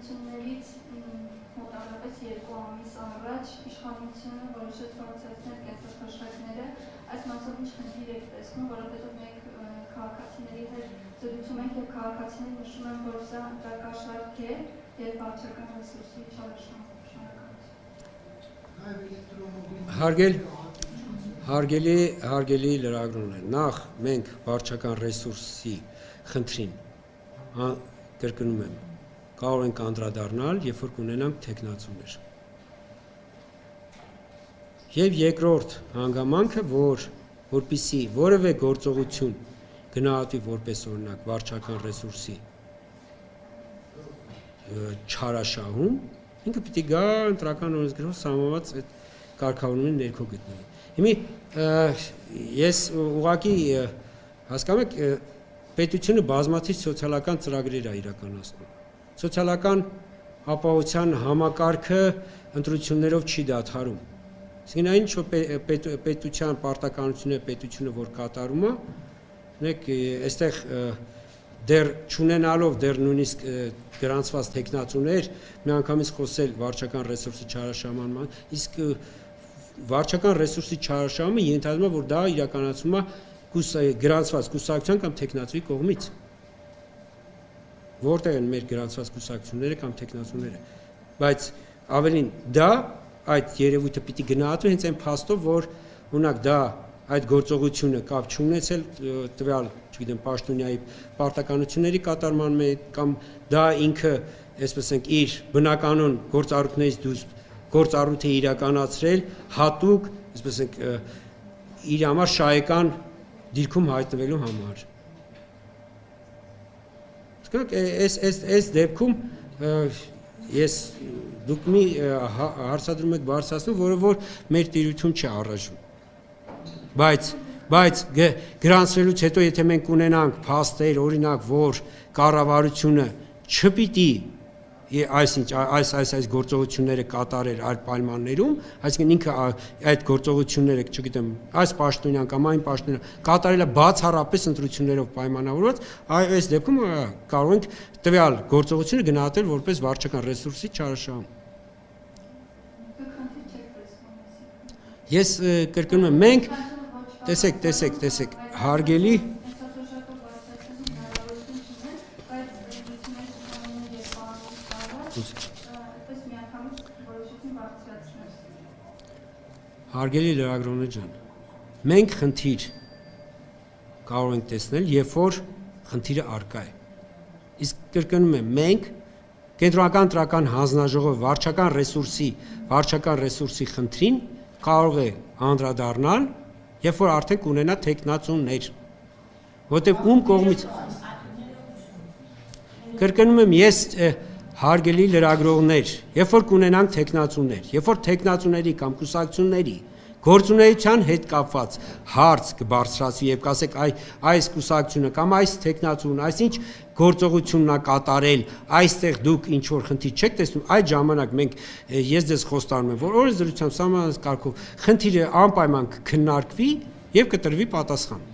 ընտրություններից մոտավորապես 2 ամիս առաջ իշխանությունը որոշեց բարձրացնել կենսաթոշակները, այս մասով ինչ խնդիր եք տեսնում, որովհետև մենք քաղաքացիների հետ զրուցում ենք եւ քաղաքացիները նշում են, որ սա ընտրակաշարք է եւ վարչական ռեսուրսի Հարգելի լրագրողներ, նախ մենք վարչական ռեսուրսի խնդրին կրկնում եմ, կարող ենք անդրադառնալ, երբ որ կունենանք թեկնածուներ։ Եվ երկրորդ հանգամանքը, որպեսզի որևէ գործողություն գնահատվի որպես օրինակ վարչական ռեսուրսի չարաշահում, ինքը պիտի գա ընտրական օրենսգրքով սահմանված այդ կարգավորումների ներքո գտնվի։ Հիմա ես ուղղակի հասկանում եք, պետությունը բազմաթիվ սոցիալական ծրագրեր է իրականացնում։ Սոցիալական ապահովության համակարգը ընտրություններով չի դադարում։ Իսկ այն ինչ որ պետության պարտականությունները պետությունը որ կատարում է, նեք այստեղ դեռ չունենալով դեռ նույնիսկ գրանցված թեկնածուներ, միանգամից խոսել վարչական ռեսուրսի չարաշահման, իսկ վարչական ռեսուրսի չարաշահումը ենթադրում է, որ դա իրականացվում է գրանցված կուսակցության կամ թեկնածուի կողմից։ Որտեղ են մեր գրանցված կուսակցությունները կամ թեկնածուները, բայց ավելին դա այդ երևույթը պիտի գնահատվի հենց այն փաստով, որ օրինակ դա այդ գործողությունը կապ չունեցել տվյալ, չգիտեմ, պաշտոնյայի պարտականությունների կատարման մեջ կամ դա ինքը, այսպես ասենք, իր բնականոն գործառույթներից դուրս գործառույթ է իրականացրել հատուկ, այսպես ասենք, իր համար շահեկան դիրքում հայտնվելու համար։ Այս դեպքում ես դուք մի հարցադրում եք բարձրացնում, որը որ մեր տիրություն չի առայժմ։ Բայց գրանցվելուց հետո եթե մենք ունենանք փաստեր, օրինակ, որ կառավարությունը չպիտի այս գործողությունները կատարել այլ պայմաններում, այսինքն ինքը այդ գործողությունները, չգիտեմ, այս պաշտոնյան կամ այն պաշտոնյան կատարել է բացառապես ընտրություններով պայմանավորված, այս դեպքում կարող ենք տվյալ գործողությունը գնահատել որպես վարչական ռեսուրսի չարաշահում։ Ես կրկնում եմ, մենք տեսեք, հարգելի Հարգելի լրագրողներ ջան, մենք խնդիր կարող ենք տեսնել, երբ որ խնդիրը առկա է։ Իսկ կրկնում եմ, մենք կենտրոնական ընտրական հանձնաժողովը վարչական ռեսուրսի խնդրին կարող է անդրադառնալ, երբ որ արդեն կունենա թեկնածուներ, որտեղ ում կողմից կրկնում եմ ես հարգելի լրագրողներ, երբ որ կունենանք թեկնածուներ, երբ որ թեկնածուների կամ կուսակցությունների գործունեության հետ կապված հարց կբարձրացվի եւ կասեք այս կուսակցությունը կամ այս թեկնածուն, այսինչ գործողությունն է կատարել, այստեղ դուք ինչ որ խնդիր չեք տեսնում, այդ ժամանակ մենք ես ձեզ խոստանում եմ, որ օրենսդրությամբ սահմանված կարգով խնդիրը անպայման կքննարկվի եւ կտրվի պատասխան։